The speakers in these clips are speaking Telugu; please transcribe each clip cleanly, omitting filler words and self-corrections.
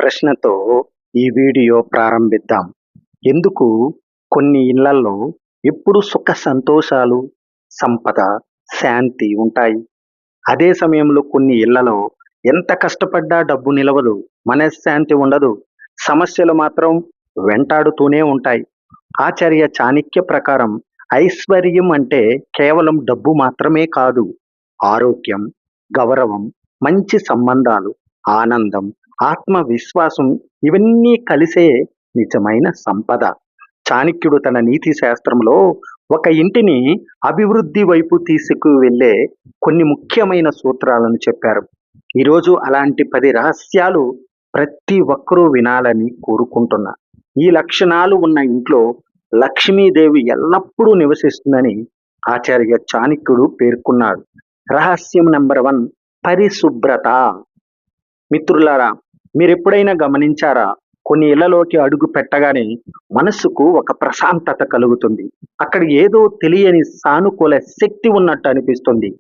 ప్రశ్నతో ఈ వీడియో ప్రారంభిద్దాం. ఎందుకు కొన్ని ఇళ్లల్లో ఎప్పుడు సుఖ సంతోషాలు, సంపద, శాంతి ఉంటాయి. అదే సమయంలో కొన్ని ఇళ్లలో ఎంత కష్టపడ్డా డబ్బు నిలవదు, మనశ్శాంతి ఉండదు, సమస్యలు మాత్రం వెంటాడుతూనే ఉంటాయి. ఆచార్య చాణక్య ప్రకారం ఐశ్వర్యం అంటే కేవలం డబ్బు మాత్రమే కాదు. ఆరోగ్యం, గౌరవం, మంచి సంబంధాలు, ఆనందం, ఆత్మవిశ్వాసం ఇవన్నీ కలిసే నిజమైన సంపద. చాణక్యుడు తన నీతి శాస్త్రంలో ఒక ఇంటిని అభివృద్ధి వైపు తీసుకువెళ్ళే కొన్ని ముఖ్యమైన సూత్రాలను చెప్పారు. ఈరోజు అలాంటి 10 రహస్యాలు ప్రతి ఒక్కరూ వినాలని కోరుకుంటున్నా. ఈ లక్షణాలు ఉన్న ఇంట్లో లక్ష్మీదేవి ఎల్లప్పుడూ నివసిస్తుందని ఆచార్య చాణక్యుడు పేర్కొన్నాడు. రహస్యం నెంబర్ 1, పరిశుభ్రత. మిత్రులారా, మీరెప్పుడైనా గమనించారా? కొన్ని ఇళ్లలోకి అడుగు పెట్టగానే మనసుకు ఒక ప్రశాంతత కలుగుతుంది. అక్కడ ఏదో తెలియని సానుకూల శక్తి ఉన్నట్టు అనిపిస్తుంది.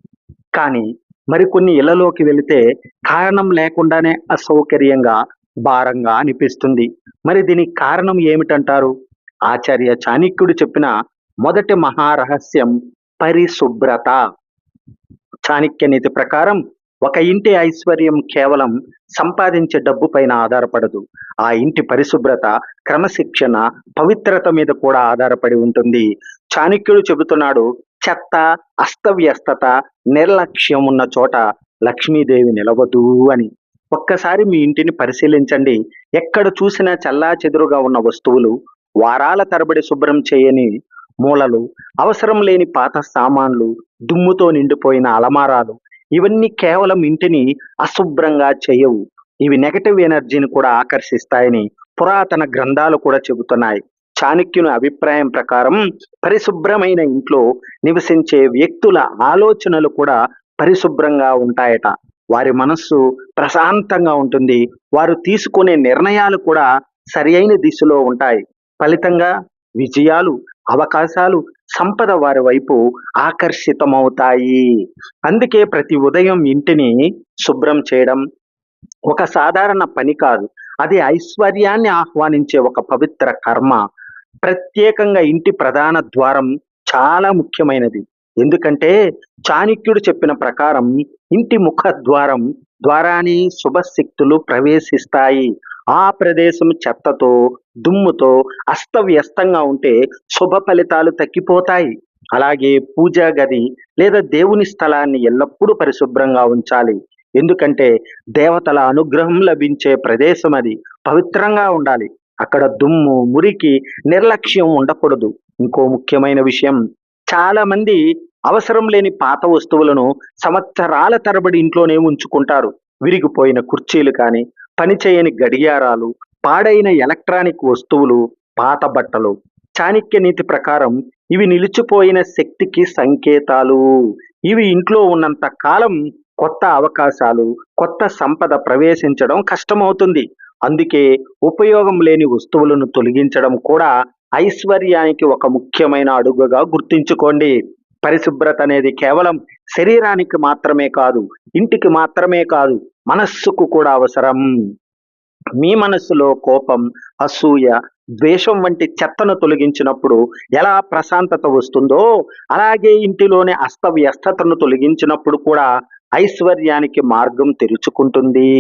కానీ మరికొన్ని ఇళ్లలోకి వెళితే కారణం లేకుండానే అసౌకర్యంగా, భారంగా అనిపిస్తుంది. మరి దీనికి కారణం ఏమిటంటారు? ఆచార్య చాణక్యుడు చెప్పిన మొదటి మహారహస్యం పరిశుభ్రత. చాణక్య నీతి ప్రకారం ఒక ఇంటి ఐశ్వర్యం కేవలం సంపాదించే డబ్బు పైన ఆధారపడదు. ఆ ఇంటి పరిశుభ్రత, క్రమశిక్షణ, పవిత్రత మీద కూడా ఆధారపడి ఉంటుంది. చాణక్యుడు చెబుతున్నాడు, చెత్త, అస్తవ్యస్తత, నిర్లక్ష్యం ఉన్న చోట లక్ష్మీదేవి నిలవదు అని. ఒక్కసారి మీ ఇంటిని పరిశీలించండి. ఎక్కడ చూసినా చెల్లాచెదురుగా ఉన్న వస్తువులు, వారాల తరబడి శుభ్రం చేయని మూలలు, అవసరం లేని పాత సామాన్లు, దుమ్ముతో నిండిపోయిన అలమారాలు, ఇవన్నీ కేవలం ఇంటిని అశుభ్రంగా చేయవు. ఇవి నెగటివ్ ఎనర్జీని కూడా ఆకర్షిస్తాయని పురాతన గ్రంథాలు కూడా చెబుతున్నాయి. చాణక్యుని అభిప్రాయం ప్రకారం పరిశుభ్రమైన ఇంట్లో నివసించే వ్యక్తుల ఆలోచనలు కూడా పరిశుభ్రంగా ఉంటాయట. వారి మనస్సు ప్రశాంతంగా ఉంటుంది. వారు తీసుకునే నిర్ణయాలు కూడా సరి అయిన దిశలో ఉంటాయి. ఫలితంగా విజయాలు, అవకాశాలు, సంపద వారి వైపు ఆకర్షితమవుతాయి. అందుకే ప్రతి ఉదయం ఇంటిని శుభ్రం చేయడం ఒక సాధారణ పని కాదు. అది ఐశ్వర్యాన్ని ఆహ్వానించే ఒక పవిత్ర కర్మ. ప్రత్యేకంగా ఇంటి ప్రధాన ద్వారం చాలా ముఖ్యమైనది. ఎందుకంటే చాణక్యుడు చెప్పిన ప్రకారం ఇంటి ముఖ ద్వారాన్ని శుభశక్తులు ప్రవేశిస్తాయి. ఆ ప్రదేశం చెత్తతో, దుమ్ముతో అస్తవ్యస్తంగా ఉంటే శుభ ఫలితాలు తగ్గిపోతాయి. అలాగే పూజా గది లేదా దేవుని స్థలాన్ని ఎల్లప్పుడూ పరిశుభ్రంగా ఉంచాలి. ఎందుకంటే దేవతల అనుగ్రహం లభించే ప్రదేశం అది. పవిత్రంగా ఉండాలి. అక్కడ దుమ్ము, మురికి, నిర్లక్ష్యం ఉండకూడదు. ఇంకో ముఖ్యమైన విషయం, చాలా మంది అవసరం లేని పాత వస్తువులను సంవత్సరాల తరబడి ఇంట్లోనే ఉంచుకుంటారు. విరిగిపోయిన కుర్చీలు కానీ, పనిచేయని గడియారాలు, పాడైన ఎలక్ట్రానిక్ వస్తువులు, పాత బట్టలు. చాణక్య నీతి ప్రకారం ఇవి నిలిచిపోయిన శక్తికి సంకేతాలు. ఇవి ఇంట్లో ఉన్నంత కాలం కొత్త అవకాశాలు, కొత్త సంపద ప్రవేశించడం కష్టమవుతుంది. అందుకే ఉపయోగం లేని వస్తువులను తొలగించడం కూడా ఐశ్వర్యానికి ఒక ముఖ్యమైన అడుగుగా గుర్తుంచుకోండి. పరిశుభ్రత అనేది కేవలం శరీరానికి మాత్రమే కాదు, ఇంటికి మాత్రమే కాదు, మనస్సుకు కూడా అవసరం. మీ మనస్సులో కోపం, అసూయ, ద్వేషం వంటి చెత్తను తొలగించినప్పుడు ఎలా ప్రశాంతత వస్తుందో, అలాగే ఇంటిలోని అస్తవ్యస్తతను తొలగించినప్పుడు కూడా ఐశ్వర్యానికి మార్గం తెరుచుకుంటుంది.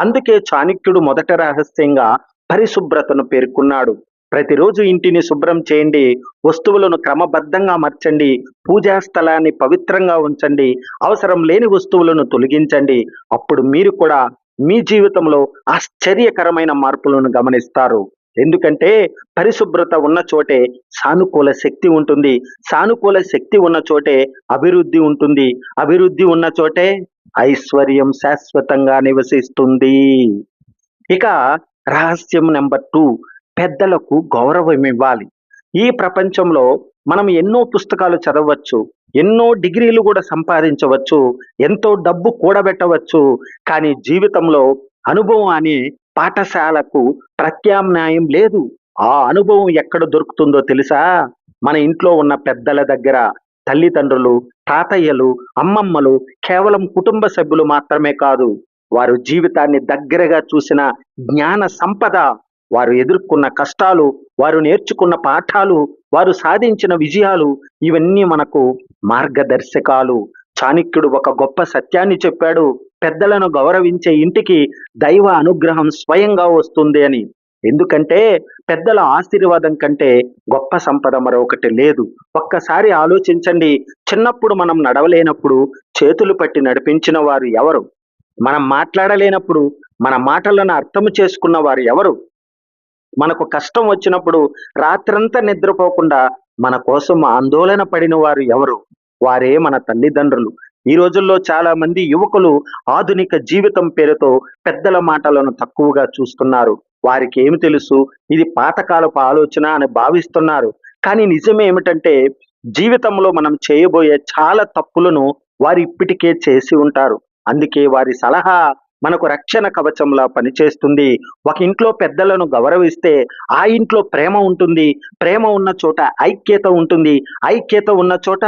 అందుకే చాణక్యుడు మొదటి రహస్యంగా పరిశుభ్రతను పేర్కొన్నాడు. ప్రతిరోజు ఇంటిని శుభ్రం చేయండి, వస్తువులను క్రమబద్ధంగా మార్చండి, పూజా స్థలాన్ని పవిత్రంగా ఉంచండి, అవసరం లేని వస్తువులను తొలగించండి. అప్పుడు మీరు కూడా మీ జీవితంలో ఆశ్చర్యకరమైన మార్పులను గమనిస్తారు. ఎందుకంటే పరిశుభ్రత ఉన్న చోటే సానుకూల శక్తి ఉంటుంది. సానుకూల శక్తి ఉన్న చోటే అభివృద్ధి ఉంటుంది. అభివృద్ధి ఉన్న చోటే ఐశ్వర్యం శాశ్వతంగా నివసిస్తుంది. ఇక రహస్యం నెంబర్ 2, పెద్దలకు గౌరవం ఇవ్వాలి. ఈ ప్రపంచంలో మనం ఎన్నో పుస్తకాలు చదవచ్చు, ఎన్నో డిగ్రీలు కూడా సంపాదించవచ్చు, ఎంతో డబ్బు కూడబెట్టవచ్చు. కానీ జీవితంలో అనుభవం అనే పాఠశాలకు ప్రత్యామ్నాయం లేదు. ఆ అనుభవం ఎక్కడ దొరుకుతుందో తెలుసా? మన ఇంట్లో ఉన్న పెద్దల దగ్గర. తల్లిదండ్రులు, తాతయ్యలు, అమ్మమ్మలు కేవలం కుటుంబ సభ్యులు మాత్రమే కాదు, వారు జీవితాన్ని దగ్గరగా చూసిన జ్ఞాన సంపద, వారు ఎదుర్కొన్న కష్టాలు, వారు నేర్చుకున్న పాఠాలు, వారు సాధించిన విజయాలు, ఇవన్నీ మనకు మార్గదర్శకాలు. చాణక్యుడు ఒక గొప్ప సత్యాన్ని చెప్పాడు. పెద్దలను గౌరవించే ఇంటికి దైవ అనుగ్రహం స్వయంగా వస్తుంది అని. ఎందుకంటే పెద్దల ఆశీర్వాదం కంటే గొప్ప సంపద మరొకటి లేదు. ఒక్కసారి ఆలోచించండి, చిన్నప్పుడు మనం నడవలేనప్పుడు చేతులు పట్టి నడిపించిన వారు ఎవరు? మనం మాట్లాడలేనప్పుడు మన మాటలను అర్థం చేసుకున్న వారు ఎవరు? మనకు కష్టం వచ్చినప్పుడు రాత్రంతా నిద్రపోకుండా మన కోసం ఆందోళన పడిన వారు ఎవరు? వారే మన తల్లిదండ్రులు. ఈ రోజుల్లో చాలా మంది యువకులు ఆధునిక జీవితం పేరుతో పెద్దల మాటలను తక్కువగా చూస్తున్నారు. వారికి ఏమి తెలుసు, ఇది పాతకాలపు ఆలోచన అని భావిస్తున్నారు. కానీ నిజం ఏమిటంటే జీవితంలో మనం చేయబోయే చాలా తప్పులను వారు ఇప్పటికే చేసి ఉంటారు. అందుకే వారి సలహా మనకు రక్షణ కవచంలా పనిచేస్తుంది. ఒక ఇంట్లో పెద్దలను గౌరవిస్తే ఆ ఇంట్లో ప్రేమ ఉంటుంది. ప్రేమ ఉన్న చోట ఐక్యత ఉంటుంది. ఐక్యత ఉన్న చోట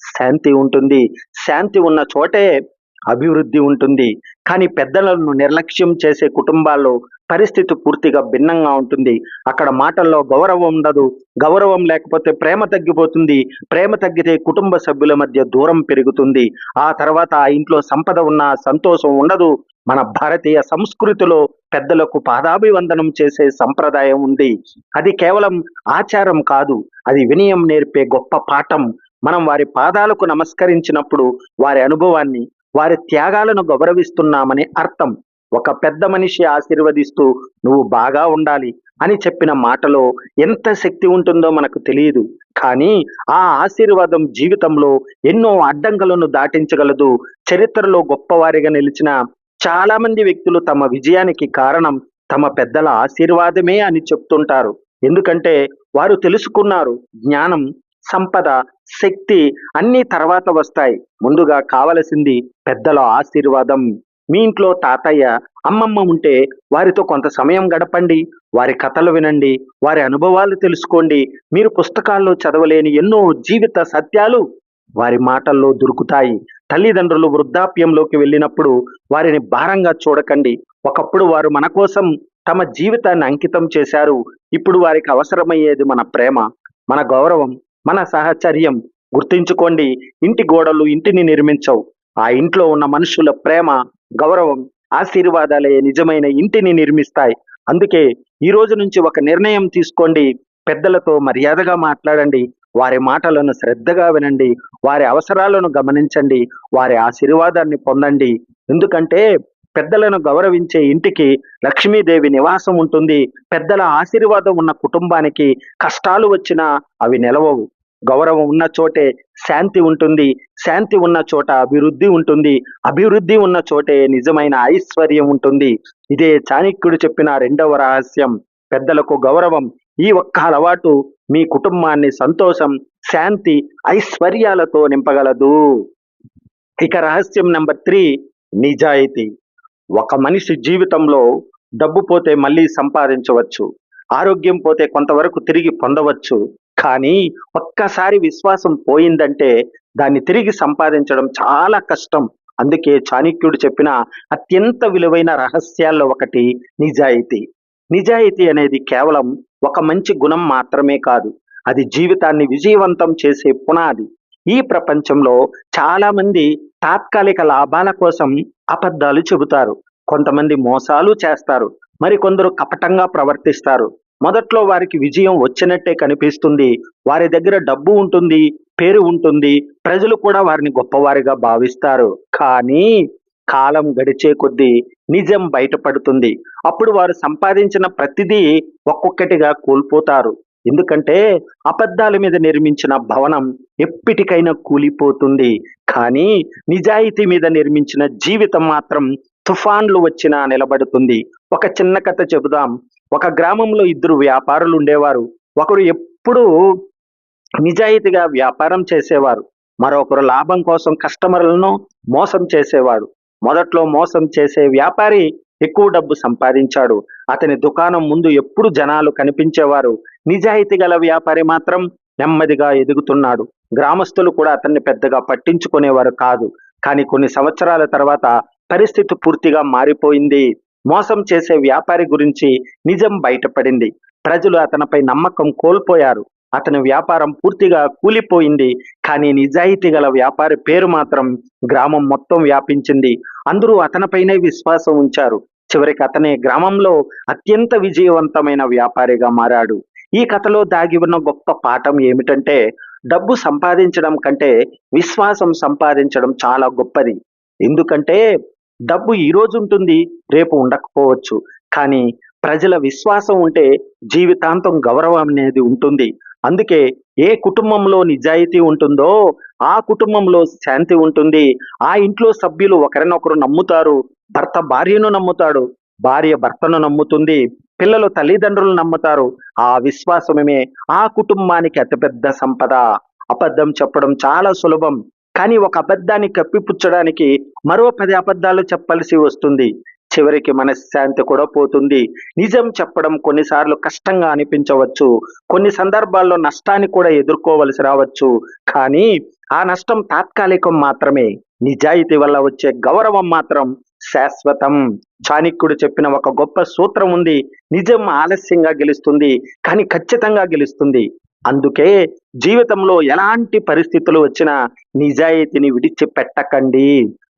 శాంతి ఉంటుంది. శాంతి ఉన్న చోటే అభివృద్ధి ఉంటుంది. కానీ పెద్దలను నిర్లక్ష్యం చేసే కుటుంబాల్లో పరిస్థితి పూర్తిగా భిన్నంగా ఉంటుంది. అక్కడ మాటల్లో గౌరవం ఉండదు. గౌరవం లేకపోతే ప్రేమ తగ్గిపోతుంది. ప్రేమ తగ్గితే కుటుంబ సభ్యుల మధ్య దూరం పెరుగుతుంది. ఆ తర్వాత ఆ ఇంట్లో సంపద ఉన్నా సంతోషం ఉండదు. మన భారతీయ సంస్కృతిలో పెద్దలకు పాదాభివందనం చేసే సంప్రదాయం ఉంది. అది కేవలం ఆచారం కాదు, అది వినయం నేర్పే గొప్ప పాఠం. మనం వారి పాదాలకు నమస్కరించినప్పుడు వారి అనుభవాన్ని, వారి త్యాగాలను గౌరవిస్తున్నామని అర్థం. ఒక పెద్ద మనిషి ఆశీర్వదిస్తూ నువ్వు బాగా ఉండాలి అని చెప్పిన మాటలో ఎంత శక్తి ఉంటుందో మనకు తెలియదు. కానీ ఆ ఆశీర్వాదం జీవితంలో ఎన్నో అడ్డంకులను దాటించగలదు. చరిత్రలో గొప్పవారిగా నిలిచిన చాలా మంది వ్యక్తులు తమ విజయానికి కారణం తమ పెద్దల ఆశీర్వాదమే అని చెప్తుంటారు. ఎందుకంటే వారు తెలుసుకున్నారు, జ్ఞానం, సంపద, శక్తి అన్నీ తర్వాత వస్తాయి. ముందుగా కావలసింది పెద్దల ఆశీర్వాదం. మీ ఇంట్లో తాతయ్య, అమ్మమ్మ ఉంటే వారితో కొంత సమయం గడపండి. వారి కథలు వినండి. వారి అనుభవాలు తెలుసుకోండి. మీరు పుస్తకాల్లో చదవలేని ఎన్నో జీవిత సత్యాలు వారి మాటల్లో దొరుకుతాయి. తల్లిదండ్రులు వృద్ధాప్యంలోకి వెళ్ళినప్పుడు వారిని భారంగా చూడకండి. ఒకప్పుడు వారు మన కోసం తమ జీవితాన్ని అంకితం చేశారు. ఇప్పుడు వారికి అవసరమయ్యేది మన ప్రేమ, మన గౌరవం, మన సహచర్యం. గుర్తుంచుకోండి, ఇంటి గోడలు ఇంటిని నిర్మించవు. ఆ ఇంట్లో ఉన్న మనుషుల ప్రేమ, గౌరవం, ఆశీర్వాదాలే నిజమైన ఇంటిని నిర్మిస్తాయి. అందుకే ఈ రోజు నుంచి ఒక నిర్ణయం తీసుకోండి. పెద్దలతో మర్యాదగా మాట్లాడండి. వారి మాటలను శ్రద్ధగా వినండి. వారి అవసరాలను గమనించండి. వారి ఆశీర్వాదాన్ని పొందండి. ఎందుకంటే పెద్దలను గౌరవించే ఇంటికి లక్ష్మీదేవి నివాసం ఉంటుంది. పెద్దల ఆశీర్వాదం ఉన్న కుటుంబానికి కష్టాలు వచ్చినా అవి నిలవవు. గౌరవం ఉన్న చోటే శాంతి ఉంటుంది. శాంతి ఉన్న చోట అభివృద్ధి ఉంటుంది. అభివృద్ధి ఉన్న చోటే నిజమైన ఐశ్వర్యం ఉంటుంది. ఇదే చాణక్యుడు చెప్పిన రెండవ రహస్యం, పెద్దలకు గౌరవం. ఈ ఒక్క అలవాటు మీ కుటుంబాన్ని సంతోషం, శాంతి, ఐశ్వర్యాలతో నింపగలదు. ఇక రహస్యం నెంబర్ 3, నిజాయితీ. ఒక మనిషి జీవితంలో డబ్బు పోతే మళ్ళీ సంపాదించవచ్చు. ఆరోగ్యం పోతే కొంతవరకు తిరిగి పొందవచ్చు. కానీ ఒక్కసారి విశ్వాసం పోయిందంటే దాన్ని తిరిగి సంపాదించడం చాలా కష్టం. అందుకే చాణక్యుడు చెప్పిన అత్యంత విలువైన రహస్యాల్లో ఒకటి నిజాయితీ. నిజాయితీ అనేది కేవలం ఒక మంచి గుణం మాత్రమే కాదు, అది జీవితాన్ని విజయవంతం చేసే పునాది. ఈ ప్రపంచంలో చాలా మంది తాత్కాలిక లాభాల కోసం అబద్ధాలు చెబుతారు. కొంతమంది మోసాలు చేస్తారు. మరికొందరు కపటంగా ప్రవర్తిస్తారు. మొదట్లో వారికి విజయం వచ్చినట్టే కనిపిస్తుంది. వారి దగ్గర డబ్బు ఉంటుంది, పేరు ఉంటుంది, ప్రజలు కూడా వారిని గొప్పవారిగా భావిస్తారు. కానీ కాలం గడిచే కొద్దీ నిజం బయటపడుతుంది. అప్పుడు వారు సంపాదించిన ప్రతిదీ ఒక్కొక్కటిగా కోల్పోతారు. ఎందుకంటే అబద్ధాల మీద నిర్మించిన భవనం ఎప్పటికైనా కూలిపోతుంది. కానీ నిజాయితీ మీద నిర్మించిన జీవితం మాత్రం తుఫాన్లు వచ్చినా నిలబడుతుంది. ఒక చిన్న కథ చెబుదాం. ఒక గ్రామంలో ఇద్దరు వ్యాపారులు ఉండేవారు. ఒకరు ఎప్పుడూ నిజాయితీగా వ్యాపారం చేసేవారు. మరొకరు లాభం కోసం కస్టమర్లను మోసం చేసేవాడు. మొదట్లో మోసం చేసే వ్యాపారి ఎక్కువ డబ్బు సంపాదించాడు. అతని దుకాణం ముందు ఎప్పుడు జనాలు కనిపించేవారు. నిజాయితీ గల వ్యాపారి మాత్రం నెమ్మదిగా ఎదుగుతున్నాడు. గ్రామస్తులు కూడా అతన్ని పెద్దగా పట్టించుకునేవారు కాదు. కానీ కొన్ని సంవత్సరాల తర్వాత పరిస్థితి పూర్తిగా మారిపోయింది. మోసం చేసే వ్యాపారి గురించి నిజం బయటపడింది. ప్రజలు అతనిపై నమ్మకం కోల్పోయారు. అతని వ్యాపారం పూర్తిగా కూలిపోయింది. కానీ నిజాయితీ గల వ్యాపారి పేరు మాత్రం గ్రామం మొత్తం వ్యాపించింది. అందరూ అతనిపైనే విశ్వాసం ఉంచారు. చివరికి అతనే గ్రామంలో అత్యంత విజయవంతమైన వ్యాపారిగా మారాడు. ఈ కథలో దాగి ఉన్న గొప్ప పాఠం ఏమిటంటే, డబ్బు సంపాదించడం కంటే విశ్వాసం సంపాదించడం చాలా గొప్పది. ఎందుకంటే డబ్బు ఈ రోజు ఉంటుంది, రేపు ఉండకపోవచ్చు. కానీ ప్రజల విశ్వాసం ఉంటే జీవితాంతం గౌరవం అనేది ఉంటుంది. అందుకే ఏ కుటుంబంలో నిజాయితీ ఉంటుందో ఆ కుటుంబంలో శాంతి ఉంటుంది. ఆ ఇంట్లో సభ్యులు ఒకరినొకరు నమ్ముతారు. భర్త భార్యను నమ్ముతాడు, భార్య భర్తను నమ్ముతుంది, పిల్లలు తల్లిదండ్రులను నమ్ముతారు. ఆ విశ్వాసమే ఆ కుటుంబానికి అతిపెద్ద సంపద. అబద్ధం చెప్పడం చాలా సులభం, కానీ ఒక అబద్ధాన్ని కప్పిపుచ్చడానికి మరో 10 అబద్ధాలు చెప్పాల్సి వస్తుంది. చివరికి మనశ్శాంతి కూడా పోతుంది. నిజం చెప్పడం కొన్నిసార్లు కష్టంగా అనిపించవచ్చు. కొన్ని సందర్భాల్లో నష్టాన్ని కూడా ఎదుర్కోవలసి రావచ్చు. కానీ ఆ నష్టం తాత్కాలికం మాత్రమే. నిజాయితీ వల్ల వచ్చే గౌరవం మాత్రం శాశ్వతం. చాణక్యుడు చెప్పిన ఒక గొప్ప సూత్రం ఉంది. నిజం ఆలస్యంగా గెలుస్తుంది, కానీ ఖచ్చితంగా గెలుస్తుంది. అందుకే జీవితంలో ఎలాంటి పరిస్థితులు వచ్చినా నిజాయితీని విడిచిపెట్టకండి.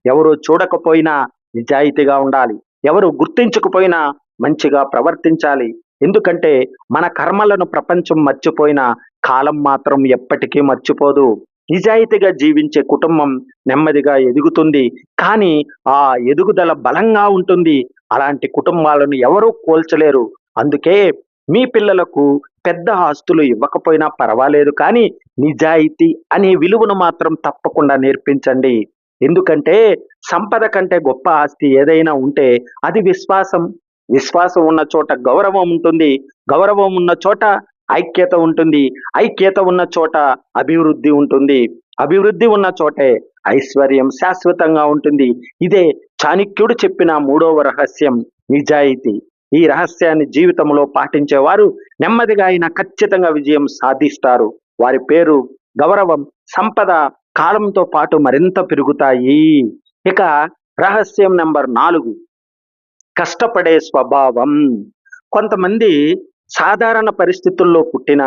ఎవరు చూడకపోయినా నిజాయితీగా ఉండాలి. ఎవరు గుర్తించకపోయినా మంచిగా ప్రవర్తించాలి. ఎందుకంటే మన కర్మలను ప్రపంచం మర్చిపోయినా కాలం మాత్రం ఎప్పటికీ మర్చిపోదు. నిజాయితీగా జీవించే కుటుంబం నెమ్మదిగా ఎదుగుతుంది, కానీ ఆ ఎదుగుదల బలంగా ఉంటుంది. అలాంటి కుటుంబాలను ఎవరూ కోల్చలేరు. అందుకే మీ పిల్లలకు పెద్ద ఆస్తులు ఇవ్వకపోయినా పర్వాలేదు, కానీ నిజాయితీ అనే విలువను మాత్రం తప్పకుండా నేర్పించండి. ఎందుకంటే సంపద కంటే గొప్ప ఆస్తి ఏదైనా ఉంటే అది విశ్వాసం. విశ్వాసం ఉన్న చోట గౌరవం ఉంటుంది. గౌరవం ఉన్న చోట ఐక్యత ఉంటుంది. ఐక్యత ఉన్న చోట అభివృద్ధి ఉంటుంది. అభివృద్ధి ఉన్న చోటే ఐశ్వర్యం శాశ్వతంగా ఉంటుంది. ఇదే చాణక్యుడు చెప్పిన 3వ రహస్యం, నిజాయితీ. ఈ రహస్యాన్ని జీవితంలో పాటించేవారు నెమ్మదిగా అయినా ఖచ్చితంగా విజయం సాధిస్తారు. వారి పేరు, గౌరవం, సంపద కాలంతో పాటు మరింత పెరుగుతాయి. ఇక రహస్యం నెంబర్ 4, కష్టపడే స్వభావం. కొంతమంది సాధారణ పరిస్థితుల్లో పుట్టిన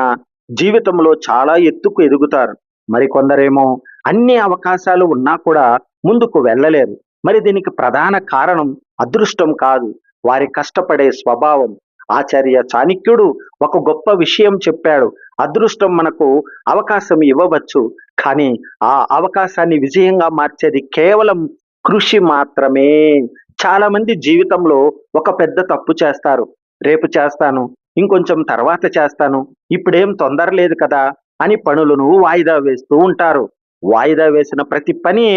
జీవితంలో చాలా ఎత్తుకు ఎదుగుతారు. మరికొందరేమో అన్ని అవకాశాలు ఉన్నా కూడా ముందుకు వెళ్ళలేరు. మరి దీనికి ప్రధాన కారణం అదృష్టం కాదు, వారి కష్టపడే స్వభావం. ఆచార్య చాణక్యుడు ఒక గొప్ప విషయం చెప్పాడు. అదృష్టం మనకు అవకాశం ఇవ్వవచ్చు, కానీ ఆ అవకాశాన్ని విజయంగా మార్చేది కేవలం కృషి మాత్రమే. చాలా మంది జీవితంలో ఒక పెద్ద తప్పు చేస్తారు. రేపు చేస్తాను, ఇంకొంచెం తర్వాత చేస్తాను, ఇప్పుడేం తొందర లేదు కదా అని పనులను వాయిదా వేస్తూ ఉంటారు. వాయిదా వేసిన ప్రతి పని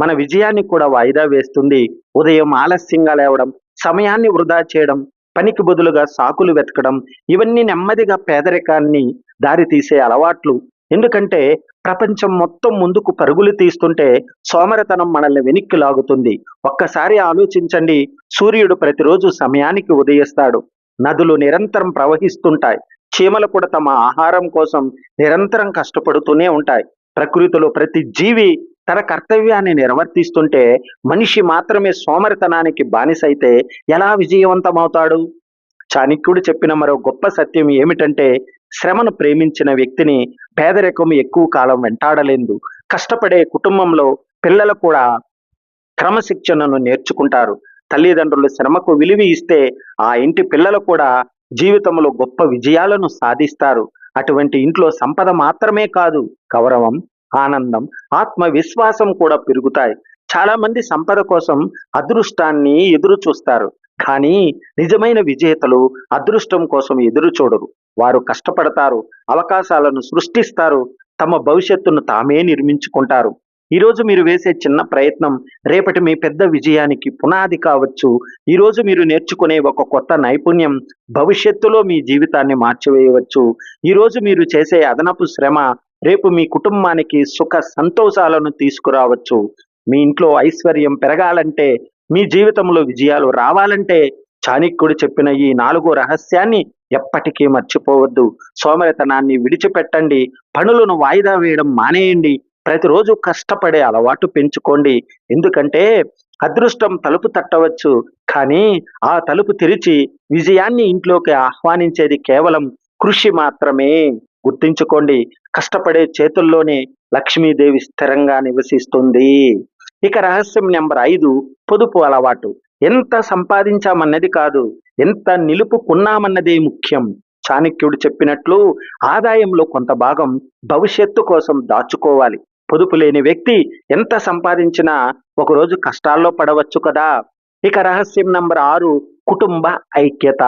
మన విజయాన్ని కూడా వాయిదా వేస్తుంది. ఉదయం ఆలస్యంగా లేవడం, సమయాన్ని వృధా చేయడం, పనికి బదులుగా సాకులు వెతకడం, ఇవన్నీ నెమ్మదిగా పేదరికాన్ని దారితీసే అలవాట్లు. ఎందుకంటే ప్రపంచం మొత్తం ముందుకు పరుగులు తీస్తుంటే సోమరితనం మనల్ని వెనక్కి లాగుతుంది. ఒక్కసారి ఆలోచించండి, సూర్యుడు ప్రతిరోజు సమయానికి ఉదయిస్తాడు. నదులు నిరంతరం ప్రవహిస్తుంటాయి. చీమలు కూడా తమ ఆహారం కోసం నిరంతరం కష్టపడుతూనే ఉంటాయి. ప్రకృతిలో ప్రతి జీవి తన కర్తవ్యాన్ని నిర్వర్తిస్తుంటే మనిషి మాత్రమే సోమరితనానికి బానిసైతే ఎలా విజయవంతమవుతాడు? చాణక్యుడు చెప్పిన మరో గొప్ప సత్యం ఏమిటంటే, శ్రమను ప్రేమించిన వ్యక్తిని పేదరికం ఎక్కువ కాలం వెంటాడలేదు. కష్టపడే కుటుంబంలో పిల్లలు కూడా క్రమశిక్షణను నేర్చుకుంటారు. తల్లిదండ్రులు శ్రమకు విలువ ఇస్తే ఆ ఇంటి పిల్లలు కూడా జీవితంలో గొప్ప విజయాలను సాధిస్తారు. అటువంటి ఇంట్లో సంపద మాత్రమే కాదు, గౌరవం, ఆనందం, ఆత్మవిశ్వాసం కూడా పెరుగుతాయి. చాలా మంది సంపద కోసం అదృష్టాన్ని ఎదురు చూస్తారు, కానీ నిజమైన విజేతలు అదృష్టం కోసం ఎదురు చూడరు. వారు కష్టపడతారు, అవకాశాలను సృష్టిస్తారు, తమ భవిష్యత్తును తామే నిర్మించుకుంటారు. ఈరోజు మీరు వేసే చిన్న ప్రయత్నం రేపటి మీ పెద్ద విజయానికి పునాది కావచ్చు. ఈరోజు మీరు నేర్చుకునే ఒక కొత్త నైపుణ్యం భవిష్యత్తులో మీ జీవితాన్ని మార్చివేయవచ్చు. ఈరోజు మీరు చేసే అదనపు శ్రమ రేపు మీ కుటుంబానికి సుఖ సంతోషాలను తీసుకురావచ్చు. మీ ఇంట్లో ఐశ్వర్యం పెరగాలంటే, మీ జీవితంలో విజయాలు రావాలంటే చాణక్యుడు చెప్పిన ఈ 4 రహస్యాన్ని ఎప్పటికీ మర్చిపోవద్దు. సోమరితనాన్ని విడిచిపెట్టండి. పనులను వాయిదా వేయడం మానేయండి. ప్రతిరోజు కష్టపడే అలవాటు పెంచుకోండి. ఎందుకంటే అదృష్టం తలుపు తట్టవచ్చు, కానీ ఆ తలుపు తెరిచి విజయాన్ని ఇంట్లోకి ఆహ్వానించేది కేవలం కృషి మాత్రమే. గుర్తుంచుకోండి, కష్టపడే చేతుల్లోనే లక్ష్మీదేవి స్థిరంగా నివసిస్తుంది. ఇక రహస్యం నెంబర్ 5, పొదుపు అలవాటు. ఎంత సంపాదించామన్నది కాదు, ఎంత నిలుపుకున్నామన్నదే ముఖ్యం. చాణక్యుడు చెప్పినట్లు ఆదాయంలో కొంత భాగం భవిష్యత్తు కోసం దాచుకోవాలి. పొదుపు లేని వ్యక్తి ఎంత సంపాదించినా ఒకరోజు కష్టాల్లో పడవచ్చు కదా. ఇక రహస్యం నంబర్ 6, కుటుంబ ఐక్యత.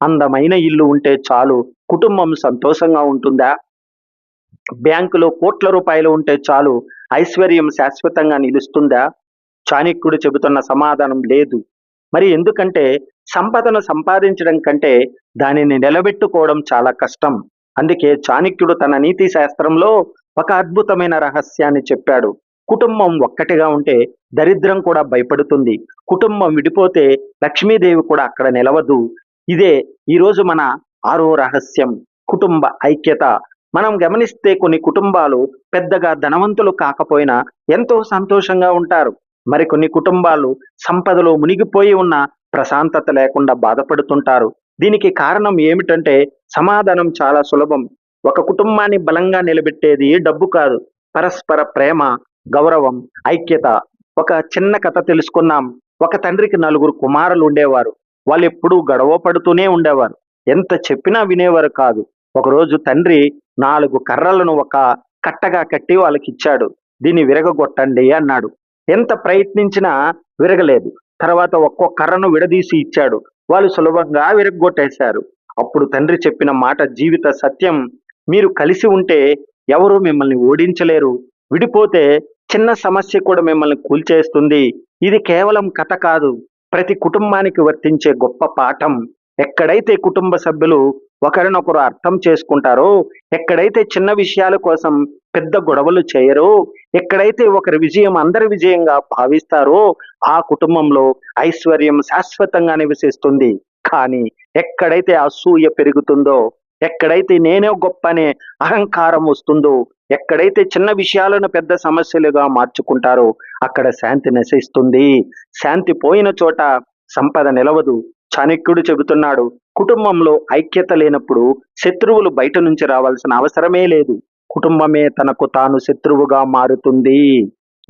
అందమైన ఇల్లు ఉంటే చాలు కుటుంబం సంతోషంగా ఉంటుందా? బ్యాంకులో కోట్ల రూపాయలు ఉంటే చాలు ఐశ్వర్యం శాశ్వతంగా నిలుస్తుందా? చాణక్యుడు చెబుతున్న సమాధానం లేదు. మరి ఎందుకంటే సంపదను సంపాదించడం కంటే దానిని నిలబెట్టుకోవడం చాలా కష్టం. అందుకే చాణక్యుడు తన నీతి శాస్త్రంలో ఒక అద్భుతమైన రహస్యాన్ని చెప్పాడు. కుటుంబం ఒక్కటిగా ఉంటే దరిద్రం కూడా భయపడుతుంది. కుటుంబం విడిపోతే లక్ష్మీదేవి కూడా అక్కడ నిలవదు. ఇదే ఈరోజు మన 6వ రహస్యం, కుటుంబ ఐక్యత. మనం గమనిస్తే కొన్ని కుటుంబాలు పెద్దగా ధనవంతులు కాకపోయినా ఎంతో సంతోషంగా ఉంటారు. మరికొన్ని కుటుంబాలు సంపదలో మునిగిపోయి ఉన్న ప్రశాంతత లేకుండా బాధపడుతుంటారు. దీనికి కారణం ఏమిటంటే సమాధానం చాలా సులభం. ఒక కుటుంబాన్ని బలంగా నిలబెట్టేది డబ్బు కాదు, పరస్పర ప్రేమ, గౌరవం, ఐక్యత. ఒక చిన్న కథ తెలుసుకున్నాం. ఒక తండ్రికి 4 కుమారులు ఉండేవారు. వాళ్ళు ఎప్పుడూ గొడవ పడుతూనే ఉండేవారు. ఎంత చెప్పినా వినేవారు కాదు. ఒకరోజు తండ్రి 4 కర్రలను ఒక కట్టగా కట్టి వాళ్ళకిచ్చాడు. దీన్ని విరగగొట్టండి అన్నాడు. ఎంత ప్రయత్నించినా విరగలేదు. తర్వాత ఒక్కో కర్రను విడదీసి ఇచ్చాడు. వాళ్ళు సులభంగా విరగ్గొట్టేశారు. అప్పుడు తండ్రి చెప్పిన మాట జీవిత సత్యం. మీరు కలిసి ఉంటే ఎవరు మిమ్మల్ని ఓడించలేరు. విడిపోతే చిన్న సమస్య కూడా మిమ్మల్ని కూల్చేస్తుంది. ఇది కేవలం కథ కాదు, ప్రతి కుటుంబానికి వర్తించే గొప్ప పాఠం. ఎక్కడైతే కుటుంబ సభ్యులు ఒకరినొకరు అర్థం చేసుకుంటారో, ఎక్కడైతే చిన్న విషయాల కోసం పెద్ద గొడవలు చేయరో, ఎక్కడైతే ఒకరి విజయం అందరి విజయంగా భావిస్తారో ఆ కుటుంబంలో ఐశ్వర్యం శాశ్వతంగా నివసిస్తుంది. కానీ ఎక్కడైతే అసూయ పెరుగుతుందో, ఎక్కడైతే నేనే గొప్ప అనే అహంకారం వస్తుందో, ఎక్కడైతే చిన్న విషయాలను పెద్ద సమస్యలుగా మార్చుకుంటారో అక్కడ శాంతి నశిస్తుంది. శాంతి పోయిన చోట సంపద నిలవదు. చాణక్యుడు చెబుతున్నాడు, కుటుంబంలో ఐక్యత లేనప్పుడు శత్రువులు బయట నుంచి రావాల్సిన అవసరమే లేదు. కుటుంబమే తనకు తాను శత్రువుగా మారుతుంది.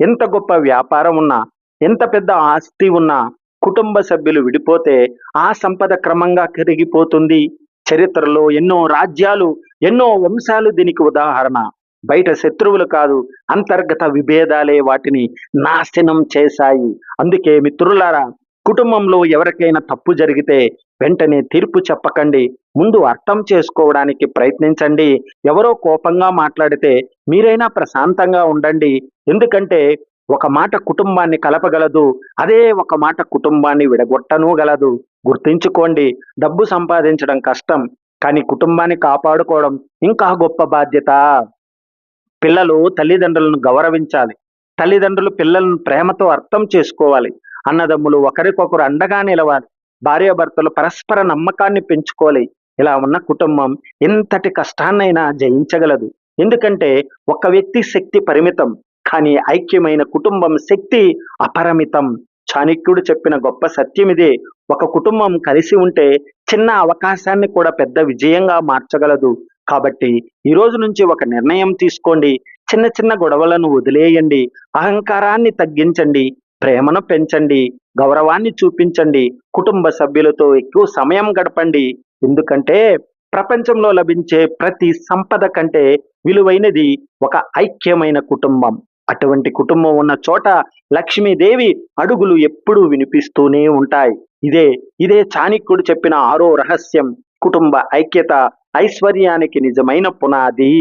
ఎంత గొప్ప వ్యాపారం ఉన్నా, ఎంత పెద్ద ఆస్తి ఉన్నా కుటుంబ సభ్యులు విడిపోతే ఆ సంపద క్రమంగా కరిగిపోతుంది. చరిత్రలో ఎన్నో రాజ్యాలు, ఎన్నో వంశాలు దీనికి ఉదాహరణ. బయట శత్రువులు కాదు, అంతర్గత విభేదాలే వాటిని నాశనం చేశాయి. అందుకే మిత్రులారా, కుటుంబంలో ఎవరికైనా తప్పు జరిగితే వెంటనే తీర్పు చెప్పకండి. ముందు అర్థం చేసుకోవడానికి ప్రయత్నించండి. ఎవరో కోపంగా మాట్లాడితే మీరైనా ప్రశాంతంగా ఉండండి. ఎందుకంటే ఒక మాట కుటుంబాన్ని కలపగలదు, అదే ఒక మాట కుటుంబాన్ని విడగొట్టను గలదు. గుర్తుంచుకోండి, డబ్బు సంపాదించడం కష్టం, కానీ కుటుంబాన్ని కాపాడుకోవడం ఇంకా గొప్ప బాధ్యత. పిల్లలు తల్లిదండ్రులను గౌరవించాలి. తల్లిదండ్రులు పిల్లలను ప్రేమతో అర్థం చేసుకోవాలి. అన్నదమ్ములు ఒకరికొకరు అండగా నిలవాలి. భార్యాభర్తలు పరస్పర నమ్మకాన్ని పెంచుకోవాలి. ఇలా ఉన్న కుటుంబం ఎంతటి కష్టాన్నైనా జయించగలదు. ఎందుకంటే ఒక వ్యక్తి శక్తి పరిమితం, కానీ ఐక్యమైన కుటుంబం శక్తి అపరిమితం. చాణక్యుడు చెప్పిన గొప్ప సత్యం ఇదే. ఒక కుటుంబం కలిసి ఉంటే చిన్న అవకాశాన్ని కూడా పెద్ద విజయంగా మార్చగలదు. కాబట్టి ఈ రోజు నుంచి ఒక నిర్ణయం తీసుకోండి. చిన్న చిన్న గొడవలను వదిలేయండి. అహంకారాన్ని తగ్గించండి. ప్రేమను పెంచండి. గౌరవాన్ని చూపించండి. కుటుంబ సభ్యులతో ఎక్కువ సమయం గడపండి. ఎందుకంటే ప్రపంచంలో లభించే ప్రతి సంపద కంటే విలువైనది ఒక ఐక్యమైన కుటుంబం. అటువంటి కుటుంబం ఉన్న చోట లక్ష్మీదేవి అడుగులు ఎప్పుడూ వినిపిస్తూనే ఉంటాయి. ఇదే చాణక్యుడు చెప్పిన 6వ రహస్యం, కుటుంబ ఐక్యత ఐశ్వర్యానికి నిజమైన పునాది.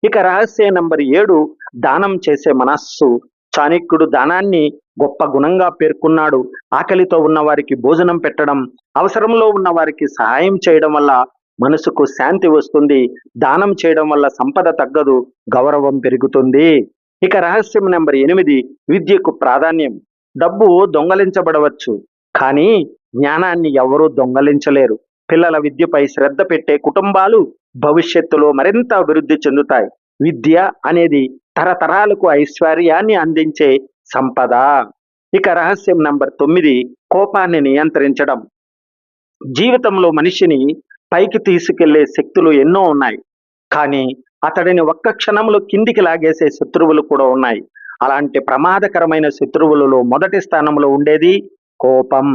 ఇక రహస్య నంబర్ 7, దానం చేసే మనస్సు. చాణక్యుడు దానాన్ని గొప్ప గుణంగా పేర్కొన్నాడు. ఆకలితో ఉన్న వారికి భోజనం పెట్టడం, అవసరంలో ఉన్న వారికి సహాయం చేయడం వల్ల మనసుకు శాంతి వస్తుంది. దానం చేయడం వల్ల సంపద తగ్గదు, గౌరవం పెరుగుతుంది. ఇక రహస్యం నెంబర్ 8, విద్యకు ప్రాధాన్యం. డబ్బు దొంగలించబడవచ్చు, కానీ జ్ఞానాన్ని ఎవరూ దొంగలించలేరు. పిల్లల విద్యపై శ్రద్ధ పెట్టే కుటుంబాలు భవిష్యత్తులో మరింత అభివృద్ధి చెందుతాయి. విద్య అనేది తరతరాలకు ఐశ్వర్యాన్ని అందించే సంపద. ఇక రహస్యం నంబర్ 9, కోపాన్ని నియంత్రించడం. జీవితంలో మనిషిని పైకి తీసుకెళ్లే శక్తులు ఎన్నో ఉన్నాయి. కానీ అతడిని ఒక్క క్షణంలో కిందికి లాగేసే శత్రువులు కూడా ఉన్నాయి. అలాంటి ప్రమాదకరమైన శత్రువులలో మొదటి స్థానంలో ఉండేది కోపం.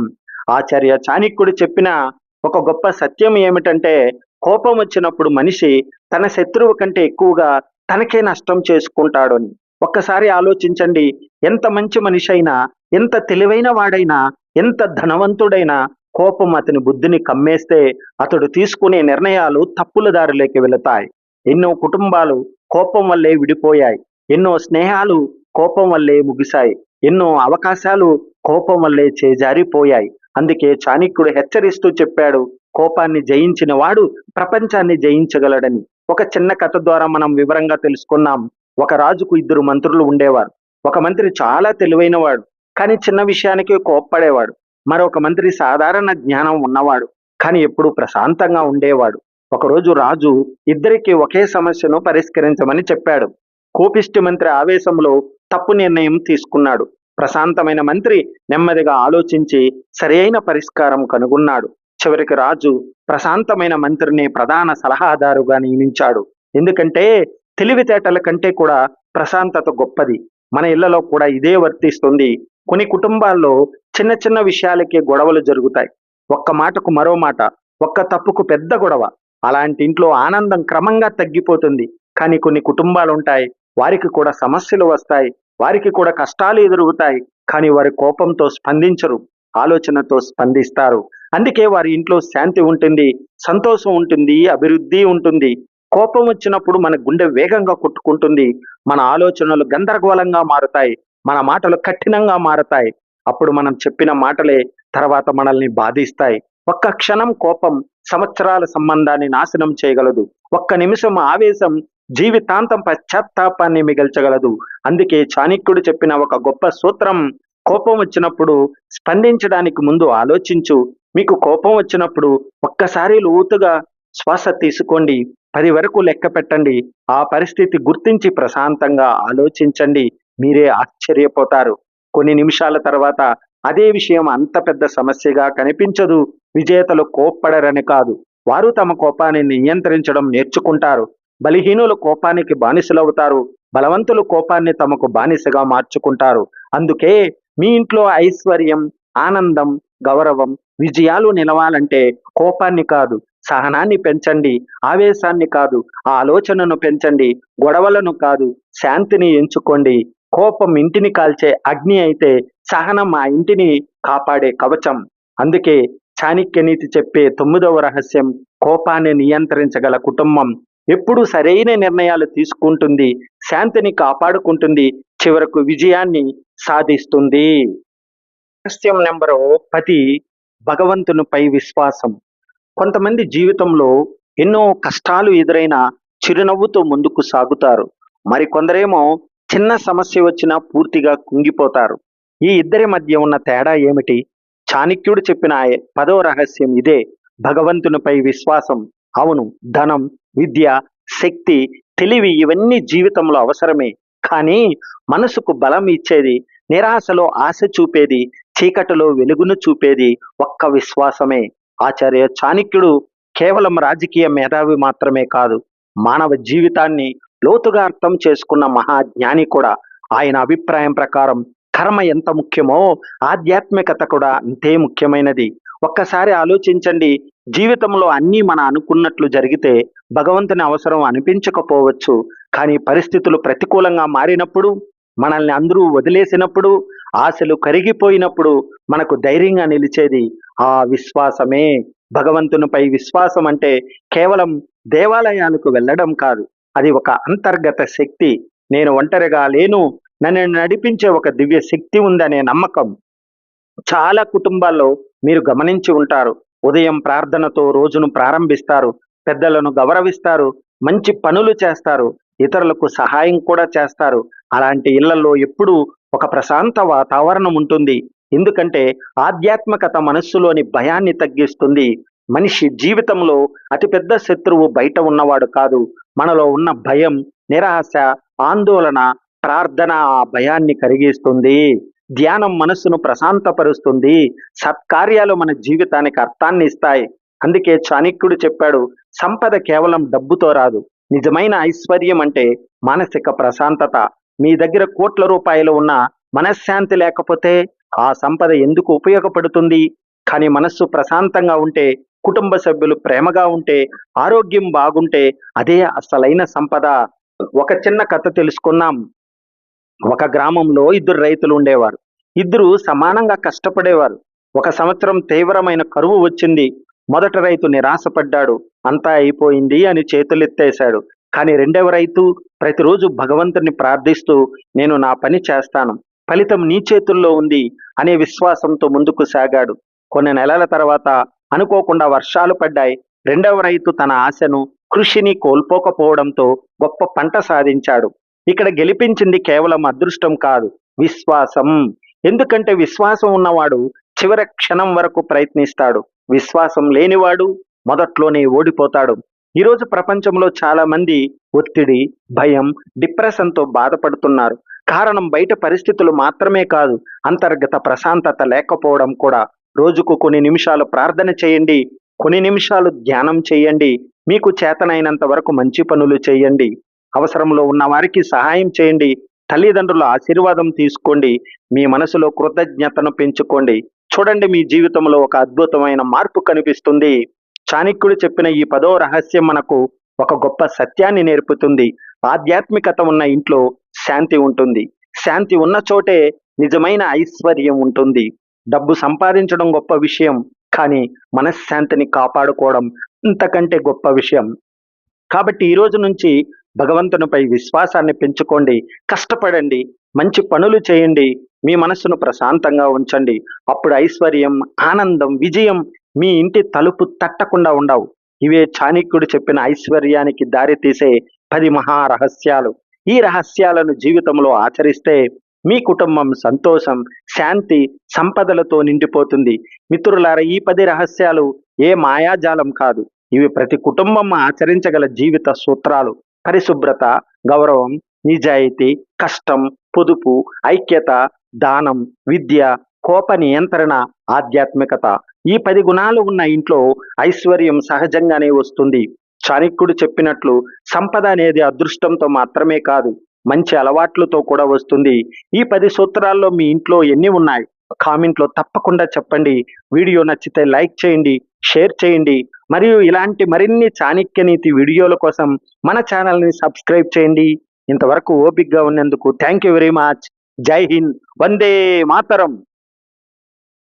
ఆచార్య చాణక్యుడు చెప్పిన ఒక గొప్ప సత్యం ఏమిటంటే, కోపం వచ్చినప్పుడు మనిషి తన శత్రువు కంటే ఎక్కువగా తనకే నష్టం చేసుకుంటాడు అని. ఒక్కసారి ఆలోచించండి, ఎంత మంచి మనిషి అయినా, ఎంత తెలివైన వాడైనా, ఎంత ధనవంతుడైనా కోపం అతని బుద్ధిని కమ్మేస్తే అతడు తీసుకునే నిర్ణయాలు తప్పుల దారిలోకి వెళతాయి. ఎన్నో కుటుంబాలు కోపం వల్లే విడిపోయాయి. ఎన్నో స్నేహాలు కోపం వల్లే ముగిశాయి. ఎన్నో అవకాశాలు కోపం వల్లే చేజారిపోయాయి. అందుకే చాణక్యుడు హెచ్చరిస్తూ చెప్పాడు, కోపాన్ని జయించిన వాడు ప్రపంచాన్ని జయించగలడని. ఒక చిన్న కథ ద్వారా మనం వివరంగా తెలుసుకున్నాం. ఒక రాజుకు 2 మంత్రులు ఉండేవారు. ఒక మంత్రి చాలా తెలివైనవాడు, కానీ చిన్న విషయానికి కోప్పడేవాడు. మరొక మంత్రి సాధారణ జ్ఞానం ఉన్నవాడు, కానీ ఎప్పుడూ ప్రశాంతంగా ఉండేవాడు. ఒకరోజు రాజు ఇద్దరికీ ఒకే సమస్యను పరిష్కరించమని చెప్పాడు. కోపిష్టి మంత్రి ఆవేశంలో తప్పు నిర్ణయం తీసుకున్నాడు. ప్రశాంతమైన మంత్రి నెమ్మదిగా ఆలోచించి సరైన పరిష్కారం కనుగొన్నాడు. చివరికి రాజు ప్రశాంతమైన మంత్రిని ప్రధాన సలహాదారుగా నియమించాడు. ఎందుకంటే తెలివితేటల కంటే కూడా ప్రశాంతత గొప్పది. మన ఇళ్లలో కూడా ఇదే వర్తిస్తుంది. కొన్ని కుటుంబాల్లో చిన్న చిన్న విషయాలకే గొడవలు జరుగుతాయి. ఒక్క మాటకు మరో మాట, ఒక్క తప్పుకు పెద్ద గొడవ. అలాంటి ఇంట్లో ఆనందం క్రమంగా తగ్గిపోతుంది. కానీ కొన్ని కుటుంబాలు ఉంటాయి, వారికి కూడా సమస్యలు వస్తాయి, వారికి కూడా కష్టాలు ఎదురుగుతాయి. కానీ వారి కోపంతో స్పందించరు, ఆలోచనతో స్పందిస్తారు. అందుకే వారి ఇంట్లో శాంతి ఉంటుంది, సంతోషం ఉంటుంది, అభివృద్ధి ఉంటుంది. కోపం వచ్చినప్పుడు మన గుండె వేగంగా కొట్టుకుంటుంది, మన ఆలోచనలు గందరగోళంగా మారుతాయి, మన మాటలు కఠినంగా మారతాయి. అప్పుడు మనం చెప్పిన మాటలే తర్వాత మనల్ని బాధిస్తాయి. ఒక్క క్షణం కోపం సంవత్సరాల సంబంధాన్ని నాశనం చేయగలదు. ఒక్క నిమిషం ఆవేశం జీవితాంతం పశ్చాత్తాపాన్ని మిగల్చగలదు. అందుకే చాణక్యుడు చెప్పిన ఒక గొప్ప సూత్రం, కోపం వచ్చినప్పుడు స్పందించడానికి ముందు ఆలోచించు. మీకు కోపం వచ్చినప్పుడు ఒక్కసారి లోతుగా శ్వాస తీసుకోండి, 10 వరకు లెక్క పెట్టండి. ఆ పరిస్థితి గుర్తించి ప్రశాంతంగా ఆలోచించండి. మీరే ఆశ్చర్యపోతారు. కొన్ని నిమిషాల తర్వాత అదే విషయం అంత పెద్ద సమస్యగా కనిపించదు. విజేతలు కోప్పడరని కాదు, వారు తమ కోపాన్ని నియంత్రించడం నేర్చుకుంటారు. బలహీనులు కోపానికి బానిసలవుతారు, బలవంతులు కోపాన్ని తమకు బానిసగా మార్చుకుంటారు. అందుకే మీ ఇంట్లో ఐశ్వర్యం, ఆనందం, గౌరవం, విజయాలు నిలవాలంటే కోపాన్ని కాదు, సహనాన్ని పెంచండి. ఆవేశాన్ని కాదు, ఆ ఆలోచనను పెంచండి. గొడవలను కాదు, శాంతిని ఎంచుకోండి. కోపం ఇంటిని కాల్చే అగ్ని అయితే సహనం ఆ ఇంటిని కాపాడే కవచం. అందుకే చాణక్య నీతి చెప్పే 9వ రహస్యం, కోపాన్ని నియంత్రించగల కుటుంబం ఎప్పుడు సరైన నిర్ణయాలు తీసుకుంటుంది, శాంతిని కాపాడుకుంటుంది, చివరకు విజయాన్ని సాధిస్తుంది. రహస్యం నెంబరు 10, భగవంతునిపై విశ్వాసం. కొంతమంది జీవితంలో ఎన్నో కష్టాలు ఎదురైనా చిరునవ్వుతో ముందుకు సాగుతారు. మరికొందరేమో చిన్న సమస్య వచ్చినా పూర్తిగా కుంగిపోతారు. ఈ ఇద్దరి మధ్య ఉన్న తేడా ఏమిటి? చాణక్యుడు చెప్పిన 10వ రహస్యం ఇదే, భగవంతునిపై విశ్వాసం. అవును, ధనం, విద్య, శక్తి, తెలివి ఇవన్నీ జీవితంలో అవసరమే. కానీ మనసుకు బలం ఇచ్చేది, నిరాశలో ఆశ చూపేది, చీకటిలో వెలుగును చూపేది ఒక్క విశ్వాసమే. ఆచార్య చాణక్యుడు కేవలం రాజకీయ మేధావి మాత్రమే కాదు, మానవ జీవితాన్ని లోతుగా అర్థం చేసుకున్న మహాజ్ఞాని కూడా. ఆయన అభిప్రాయం ప్రకారం కర్మ ఎంత ముఖ్యమో ఆధ్యాత్మికత కూడా అంతే ముఖ్యమైనది. ఒక్కసారి ఆలోచించండి, జీవితంలో అన్నీ మనం అనుకున్నట్లు జరిగితే భగవంతుని అవసరం అనిపించకపోవచ్చు. కానీ పరిస్థితులు ప్రతికూలంగా మారినప్పుడు, మనల్ని అందరూ వదిలేసినప్పుడు, ఆశలు కరిగిపోయినప్పుడు మనకు ధైర్యంగా నిలిచేది ఆ విశ్వాసమే. భగవంతునిపై విశ్వాసం అంటే కేవలం దేవాలయాలకు వెళ్ళడం కాదు, అది ఒక అంతర్గత శక్తి. నేను ఒంటరిగా లేను, నన్ను నడిపించే ఒక దివ్య శక్తి ఉందనే నమ్మకం. చాలా కుటుంబాల్లో మీరు గమనించి ఉంటారు, ఉదయం ప్రార్థనతో రోజును ప్రారంభిస్తారు, పెద్దలను గౌరవిస్తారు, మంచి పనులు చేస్తారు, ఇతరులకు సహాయం కూడా చేస్తారు. అలాంటి ఇళ్లలో ఎప్పుడూ ఒక ప్రశాంత వాతావరణం ఉంటుంది. ఎందుకంటే ఆధ్యాత్మికత మనస్సులోని భయాన్ని తగ్గిస్తుంది. మనిషి జీవితంలో అతిపెద్ద శత్రువు బయట ఉన్నవాడు కాదు, మనలో ఉన్న భయం, నిరాశ, ఆందోళన. ప్రార్థన ఆ భయాన్ని కరిగిస్తుంది. ధ్యానం మనస్సును ప్రశాంతపరుస్తుంది. సత్కార్యాలు మన జీవితానికి అర్థాన్ని ఇస్తాయి. అందుకే చాణక్యుడు చెప్పాడు, సంపద కేవలం డబ్బుతో రాదు. నిజమైన ఐశ్వర్యం అంటే మానసిక ప్రశాంతత. మీ దగ్గర కోట్ల రూపాయలు ఉన్న మనశ్శాంతి లేకపోతే ఆ సంపద ఎందుకు ఉపయోగపడుతుంది? కానీ మనస్సు ప్రశాంతంగా ఉంటే, కుటుంబ సభ్యులు ప్రేమగా ఉంటే, ఆరోగ్యం బాగుంటే అదే అసలైన సంపద. ఒక చిన్న కథ తెలుసుకుందాం. ఒక గ్రామంలో ఇద్దరు రైతులు ఉండేవారు. ఇద్దరు సమానంగా కష్టపడేవారు. ఒక సంవత్సరం తీవ్రమైన కరువు వచ్చింది. మొదటి రైతు నిరాశపడ్డాడు. అంతా అయిపోయింది అని చేతులెత్తేశాడు. కానీ రెండవ రైతు ప్రతిరోజు భగవంతుని ప్రార్థిస్తూ, నేను నా పని చేస్తాను, ఫలితం నీ చేతుల్లో ఉంది అనే విశ్వాసంతో ముందుకు సాగాడు. కొన్ని నెలల తర్వాత అనుకోకుండా వర్షాలు పడ్డాయి. రెండవ రైతు తన ఆశను, కృషిని కోల్పోకపోవడంతో గొప్ప పంట సాధించాడు. ఇక్కడ గెలిపించింది కేవలం అదృష్టం కాదు, విశ్వాసం. ఎందుకంటే విశ్వాసం ఉన్నవాడు చివరి క్షణం వరకు ప్రయత్నిస్తాడు. విశ్వాసం లేనివాడు మొదట్లోనే ఓడిపోతాడు. ఈరోజు ప్రపంచంలో చాలా మంది ఒత్తిడి, భయం, డిప్రెషన్తో బాధపడుతున్నారు. కారణం బయట పరిస్థితులు మాత్రమే కాదు, అంతర్గత ప్రశాంతత లేకపోవడం కూడా. రోజుకు కొన్ని నిమిషాలు ప్రార్థన చేయండి, కొన్ని నిమిషాలు ధ్యానం చేయండి, మీకు చేతనైనంత వరకు మంచి పనులు చేయండి, అవసరంలో ఉన్న వారికి సహాయం చేయండి, తల్లిదండ్రుల ఆశీర్వాదం తీసుకోండి, మీ మనసులో కృతజ్ఞతను పెంచుకోండి. చూడండి, మీ జీవితంలో ఒక అద్భుతమైన మార్పు కనిపిస్తుంది. చాణక్యుడు చెప్పిన ఈ 10వ రహస్యం మనకు ఒక గొప్ప సత్యాన్ని నేర్పుతుంది. ఆధ్యాత్మికత ఉన్న ఇంట్లో శాంతి ఉంటుంది. శాంతి ఉన్న చోటే నిజమైన ఐశ్వర్యం ఉంటుంది. డబ్బు సంపాదించడం గొప్ప విషయం, కానీ మనశ్శాంతిని కాపాడుకోవడం ఇంతకంటే గొప్ప విషయం. కాబట్టి ఈ రోజు నుంచి భగవంతునిపై విశ్వాసాన్ని పెంచుకోండి, కష్టపడండి, మంచి పనులు చేయండి, మీ మనస్సును ప్రశాంతంగా ఉంచండి. అప్పుడు ఐశ్వర్యం, ఆనందం, విజయం మీ ఇంటి తలుపు తట్టకుండా ఉండవు. ఇవే చాణక్యుడు చెప్పిన ఐశ్వర్యానికి దారి తీసే 10 మహారహస్యాలు. ఈ రహస్యాలను జీవితంలో ఆచరిస్తే మీ కుటుంబం సంతోషం, శాంతి, సంపదలతో నిండిపోతుంది. మిత్రులారా, ఈ 10 రహస్యాలు ఏ మాయాజాలం కాదు. ఇవి ప్రతి కుటుంబం ఆచరించగల జీవిత సూత్రాలు. పరిశుభ్రత, గౌరవం, నిజాయితీ, కష్టం, పొదుపు, ఐక్యత, దానం, విద్య, కోప నియంత్రణ, ఆధ్యాత్మికత. ఈ 10 గుణాలు ఉన్న ఇంట్లో ఐశ్వర్యం సహజంగానే వస్తుంది. చాణక్యుడు చెప్పినట్లు సంపద అనేది అదృష్టంతో మాత్రమే కాదు, మంచి అలవాట్లతో కూడా వస్తుంది. ఈ 10 సూత్రాల్లో మీ ఇంట్లో ఎన్ని ఉన్నాయి? కామెంట్లో తప్పకుండా చెప్పండి. వీడియో నచ్చితే లైక్ చేయండి, షేర్ చేయండి. మరియు ఇలాంటి మరిన్ని చాణక్య నీతి వీడియోల కోసం మన ఛానల్ని సబ్స్క్రైబ్ చేయండి. ఇంతవరకు ఓపికగా ఉన్నందుకు థ్యాంక్ యూ వెరీ మచ్. జై హింద్, వందే మాతరం.